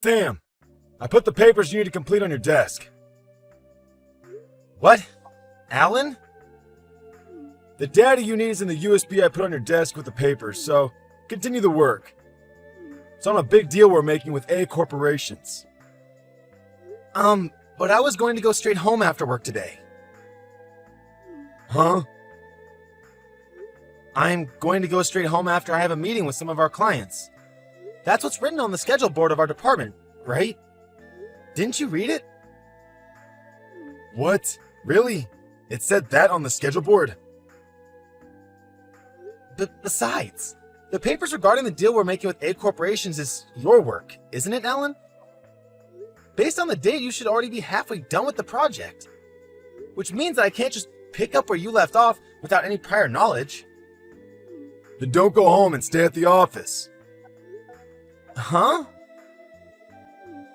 Sam, I put the papers you need to complete on your desk. What? Alan? The data you need is in the USB I put on your desk with the papers, so continue the work. It's on a big deal we're making with A Corporations. But I was going to go straight home after work today. Huh? I'm going to go straight home after I have a meeting with some of our clients. That's what's written on the schedule board of our department, right? Didn't you read it? What? Really? It said that on the schedule board? Besides, the papers regarding the deal we're making with A Corporations is your work, isn't it, Alan? Based on the date, you should already be halfway done with the project. Which means that I can't just pick up where you left off without any prior knowledge. Then don't go home and stay at the office. Huh?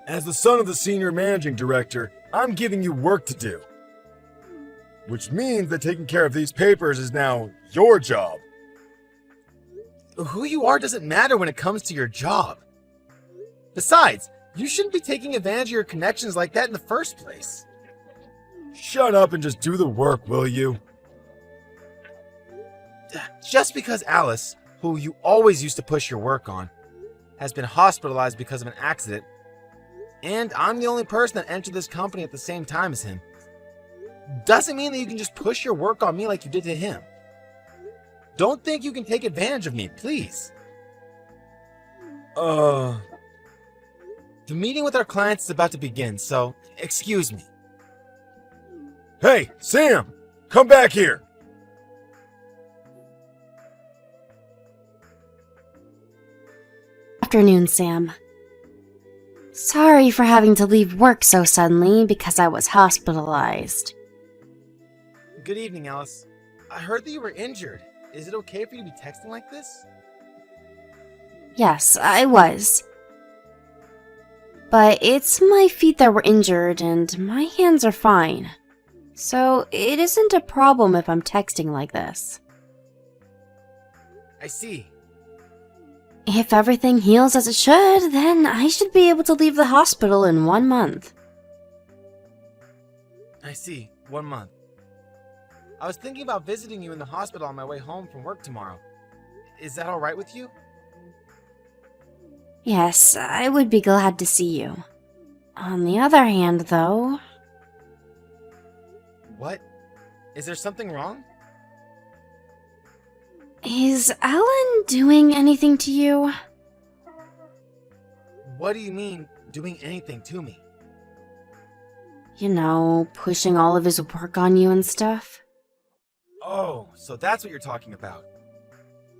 As the son of the senior managing director, I'm giving you work to do. Which means that taking care of these papers is now your job. Who you are doesn't matter when it comes to your job. Besides, you shouldn't be taking advantage of your connections like that in the first place. Shut up and just do the work, will you? Just because Alice, who you always used to push your work on, has been hospitalized because of an accident, and I'm the only person that entered this company at the same time as him, doesn't mean that you can just push your work on me like you did to him. Don't think you can take advantage of me, please. The meeting with our clients is about to begin, so excuse me. Hey, Sam! Come back here! Afternoon, Sam. Sorry for having to leave work so suddenly because I was hospitalized. Good evening, Alice. I heard that you were injured. Is it okay for you to be texting like this? Yes, I was. But it's my feet that were injured and my hands are fine. So it isn't a problem if I'm texting like this. I see. If everything heals as it should, then I should be able to leave the hospital in 1 month. I see. 1 month. I was thinking about visiting you in the hospital on my way home from work tomorrow. Is that alright with you? Yes, I would be glad to see you. On the other hand, though... What? Is there something wrong? Is Alan doing anything to you? What do you mean, doing anything to me? You know, pushing all of his work on you and stuff? Oh, so that's what you're talking about.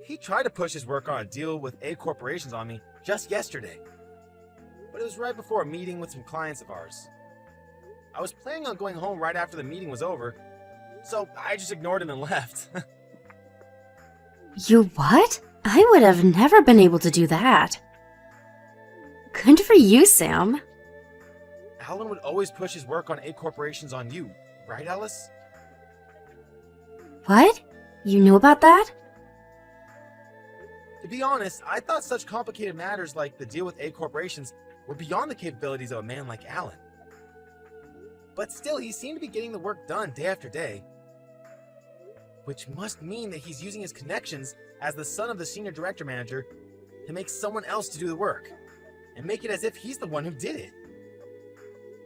He tried to push his work on a deal with A Corporations on me just yesterday. But it was right before a meeting with some clients of ours. I was planning on going home right after the meeting was over, so I just ignored him and left. You what? I would have never been able to do that. Good for you, Sam. Alan would always push his work on A Corporations on you, right, Alice? What? You knew about that? To be honest, I thought such complicated matters like the deal with A Corporations were beyond the capabilities of a man like Alan. But still, he seemed to be getting the work done day after day. Which must mean that he's using his connections as the son of the senior director manager to make someone else to do the work, and make it as if he's the one who did it.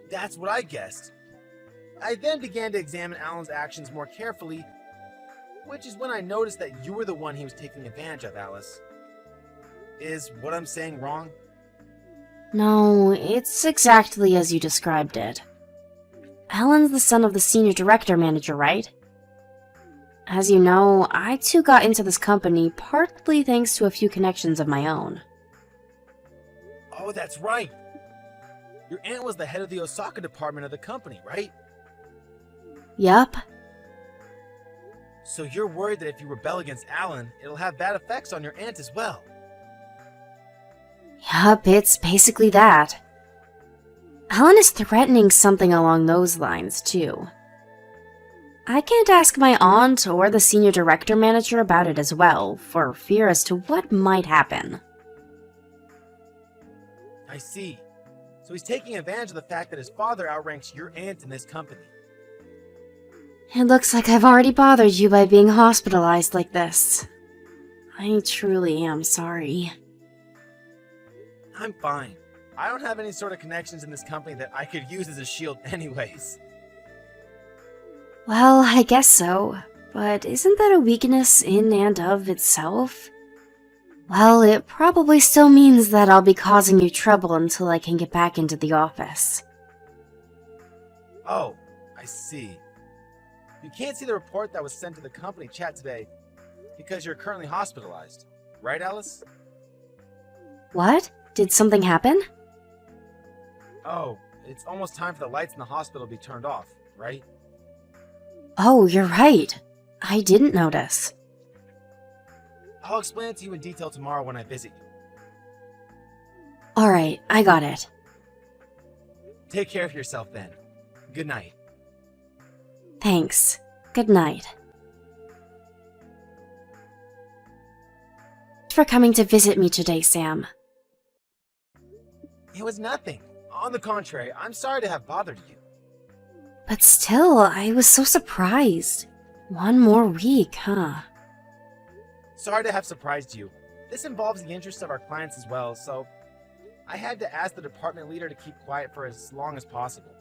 That's what I guessed. I then began to examine Alan's actions more carefully, which is when I noticed that you were the one he was taking advantage of, Alice. Is what I'm saying wrong? No, it's exactly as you described it. Alan's the son of the senior director manager, right? As you know, I too got into this company partly thanks to a few connections of my own. Oh, that's right. Your aunt was the head of the Osaka department of the company, right? Yup. So you're worried that if you rebel against Alan, it'll have bad effects on your aunt as well. Yup, it's basically that. Alan is threatening something along those lines, too. I can't ask my aunt or the senior director manager about it as well, for fear as to what might happen. I see. So he's taking advantage of the fact that his father outranks your aunt in this company. It looks like I've already bothered you by being hospitalized like this. I truly am sorry. I'm fine. I don't have any sort of connections in this company that I could use as a shield anyways. Well, I guess so. But isn't that a weakness in and of itself? Well, it probably still means that I'll be causing you trouble until I can get back into the office. Oh, I see. You can't see the report that was sent to the company chat today because you're currently hospitalized. Right, Alice? What? Did something happen? Oh, it's almost time for the lights in the hospital to be turned off, right? Oh, you're right. I didn't notice. I'll explain it to you in detail tomorrow when I visit you. Alright, I got it. Take care of yourself then. Good night. Thanks. Good night. Thanks for coming to visit me today, Sam. It was nothing. On the contrary, I'm sorry to have bothered you. But still, I was so surprised. One more week, huh? Sorry to have surprised you. This involves the interests of our clients as well, so I had to ask the department leader to keep quiet for as long as possible.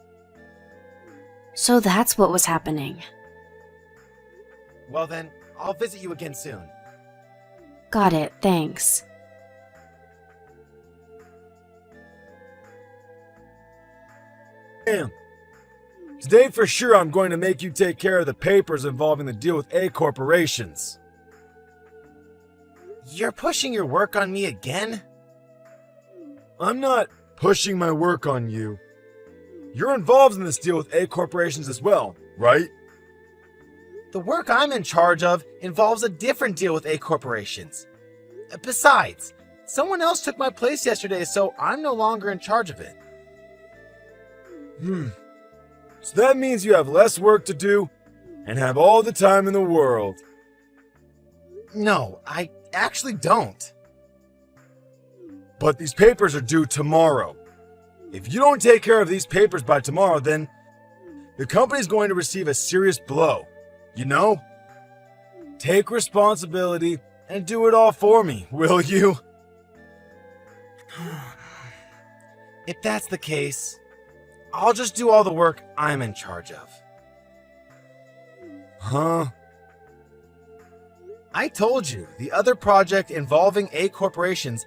So that's what was happening. Well then, I'll visit you again soon. Got it, thanks. Damn. Today for sure I'm going to make you take care of the papers involving the deal with A corporations. You're pushing your work on me again? I'm not pushing my work on you. You're involved in this deal with A corporations as well, right? The work I'm in charge of involves a different deal with A corporations. Besides, someone else took my place yesterday, so I'm no longer in charge of it. So that means you have less work to do and have all the time in the world. No, I actually don't. But these papers are due tomorrow. If you don't take care of these papers by tomorrow, then the company's going to receive a serious blow. You know? Take responsibility and do it all for me, will you? If that's the case, I'll just do all the work I'm in charge of. Huh? I told you, the other project involving A corporations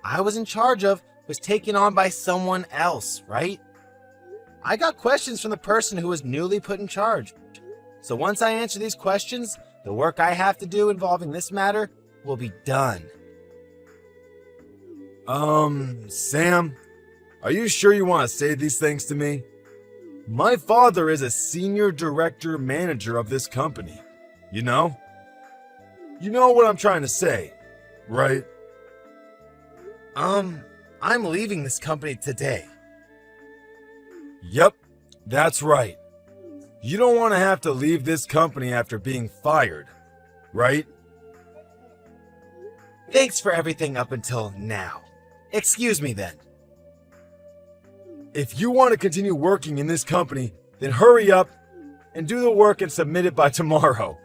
I was in charge of was taken on by someone else, right? I got questions from the person who was newly put in charge. So once I answer these questions, the work I have to do involving this matter will be done. Sam, are you sure you want to say these things to me? My father is a senior director manager of this company. You know? You know what I'm trying to say, right? I'm leaving this company today. Yep, that's right. You don't want to have to leave this company after being fired, right? Thanks for everything up until now. Excuse me then. If you want to continue working in this company, then hurry up and do the work and submit it by tomorrow.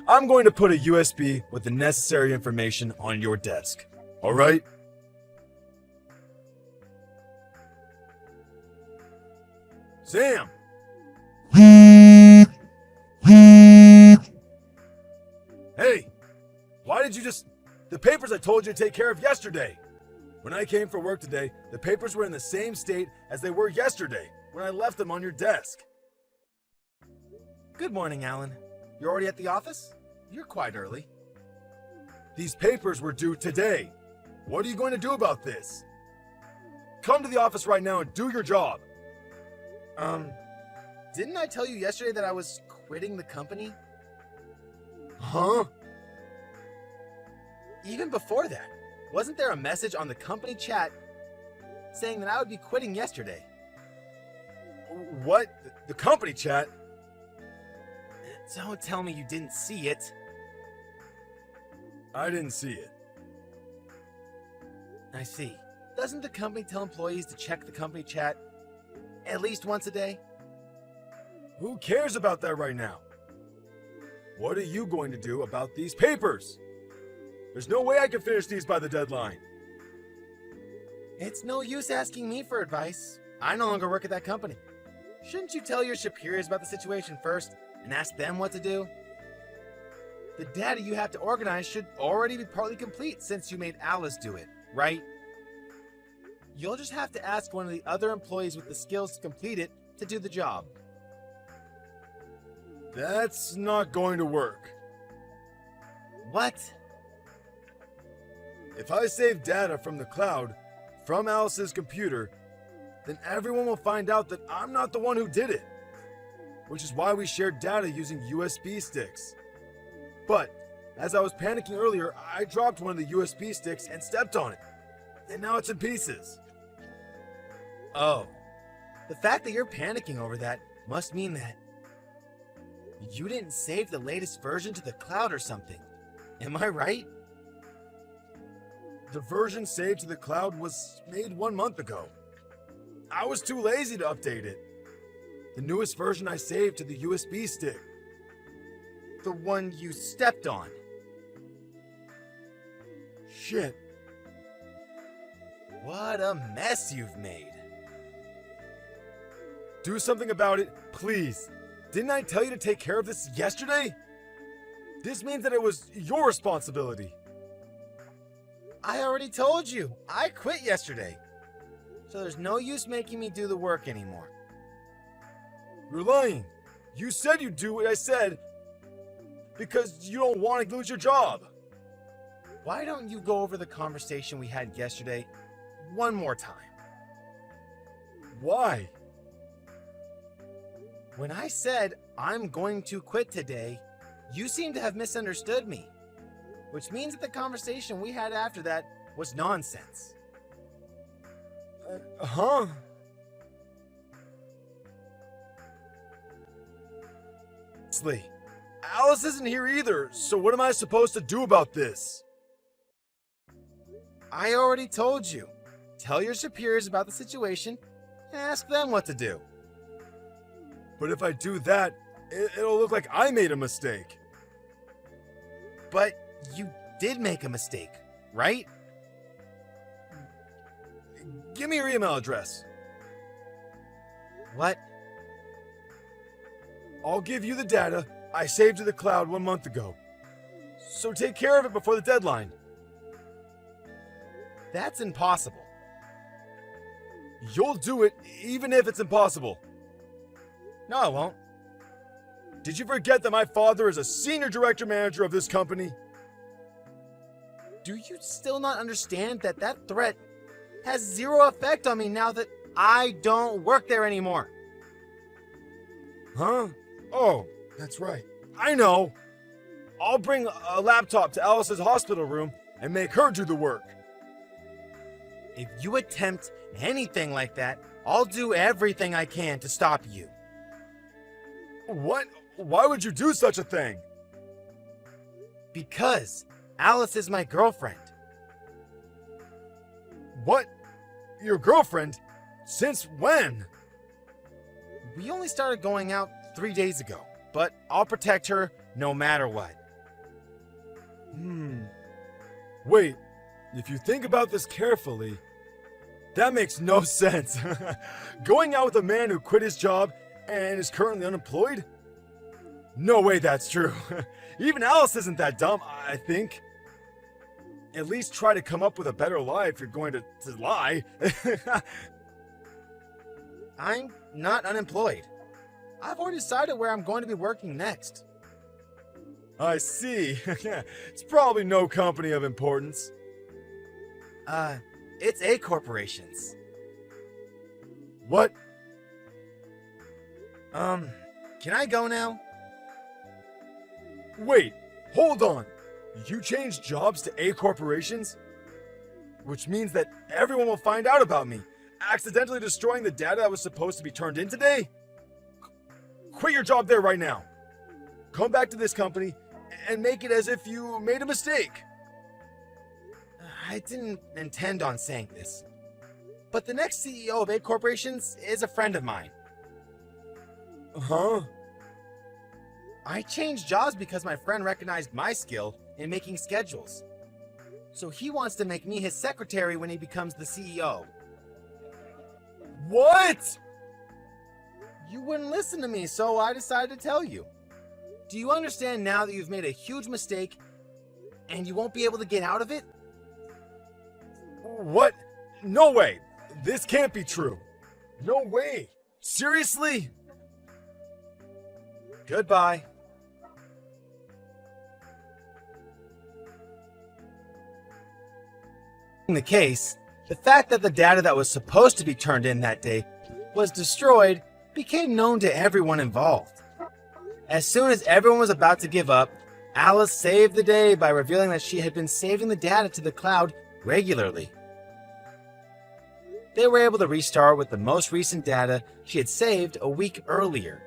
I'm going to put a USB with the necessary information on your desk. All right? Sam! Hey! Why did you just... The papers I told you to take care of yesterday! When I came for work today, the papers were in the same state as they were yesterday, when I left them on your desk. Good morning, Alan. You're already at the office? You're quite early. These papers were due today. What are you going to do about this? Come to the office right now and do your job. Didn't I tell you yesterday that I was quitting the company? Huh? Even before that, wasn't there a message on the company chat saying that I would be quitting yesterday? What? The company chat? Don't tell me you didn't see it. I didn't see it. I see. doesn't the company tell employees to check the company chat at least once a day? Who cares about that right now? What are you going to do about these papers? There's no way I can finish these by the deadline. It's no use asking me for advice. I no longer work at that company. Shouldn't you tell your superiors about the situation first and ask them what to do? The data you have to organize should already be partly complete since you made Alice do it, right? You'll just have to ask one of the other employees with the skills to complete it to do the job. That's not going to work. What? If I save data from the cloud, from Alice's computer, then everyone will find out that I'm not the one who did it. Which is why we shared data using USB sticks. But, as I was panicking earlier, I dropped one of the USB sticks and stepped on it. And now it's in pieces. Oh. The fact that you're panicking over that must mean that you didn't save the latest version to the cloud or something. Am I right? The version saved to the cloud was made 1 month ago. I was too lazy to update it. The newest version I saved to the USB stick. The one you stepped on. Shit. What a mess you've made. Do something about it, please. Didn't I tell you to take care of this yesterday? This means that it was your responsibility. I already told you. I quit yesterday. So there's no use making me do the work anymore. You're lying. You said you'd do what I said because you don't want to lose your job. Why don't you go over the conversation we had yesterday one more time? Why? When I said I'm going to quit today, you seem to have misunderstood me, which means that the conversation we had after that was nonsense. Huh? Honestly, Alice isn't here either, so what am I supposed to do about this? I already told you. Tell your superiors about the situation and ask them what to do. But if I do that, it'll look like I made a mistake. But you did make a mistake, right? Give me your email address. What? I'll give you the data I saved to the cloud 1 month ago. So take care of it before the deadline. That's impossible. You'll do it even if it's impossible. No, I won't. Did you forget that my father is a senior director manager of this company? Do you still not understand that that threat has zero effect on me now that I don't work there anymore? Huh? Oh, that's right. I know. I'll bring a laptop to Alice's hospital room and make her do the work. If you attempt anything like that, I'll do everything I can to stop you. What? Why would you do such a thing? Because Alice is my girlfriend. What? Your girlfriend? Since when? We only started going out 3 days ago, but I'll protect her no matter what. Wait, if you think about this carefully, that makes no sense. Going out with a man who quit his job and is currently unemployed? No way that's true. Even Alice isn't that dumb, I think. At least try to come up with a better lie if you're going to lie. I'm not unemployed. I've already decided where I'm going to be working next. I see. It's probably no company of importance. It's A corporations. What? Can I go now? Wait, hold on. You changed jobs to A corporations? Which means that everyone will find out about me, accidentally destroying the data that was supposed to be turned in today? Quit your job there right now. Come back to this company and make it as if you made a mistake. I didn't intend on saying this, But the next CEO of A Corporations is a friend of mine. Huh? I changed jobs because my friend recognized my skill in making schedules. So he wants to make me his secretary when he becomes the CEO. What? You wouldn't listen to me, so I decided to tell you. Do you understand now that you've made a huge mistake and you won't be able to get out of it? What? No way. This can't be true. No way. Seriously? Goodbye. In the case, the fact that the data that was supposed to be turned in that day was destroyed became known to everyone involved. As soon as everyone was about to give up, Alice saved the day by revealing that she had been saving the data to the cloud regularly. They were able to restart with the most recent data she had saved a week earlier.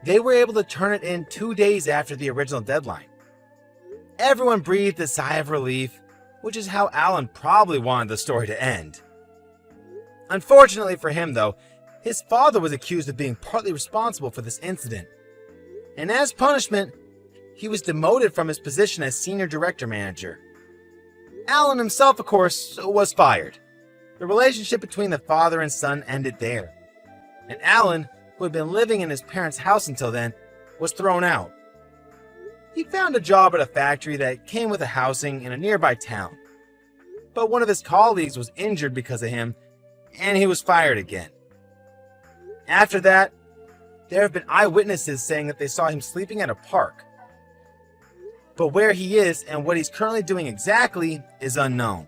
They were able to turn it in 2 days after the original deadline. Everyone breathed a sigh of relief, which is how Alan probably wanted the story to end. Unfortunately for him, though, his father was accused of being partly responsible for this incident. And as punishment, he was demoted from his position as senior director manager. Alan himself, of course, was fired. The relationship between the father and son ended there. And Alan, who had been living in his parents' house until then, was thrown out. He found a job at a factory that came with a housing in a nearby town. But one of his colleagues was injured because of him, and he was fired again. After that, there have been eyewitnesses saying that they saw him sleeping at a park. But where he is and what he's currently doing exactly is unknown.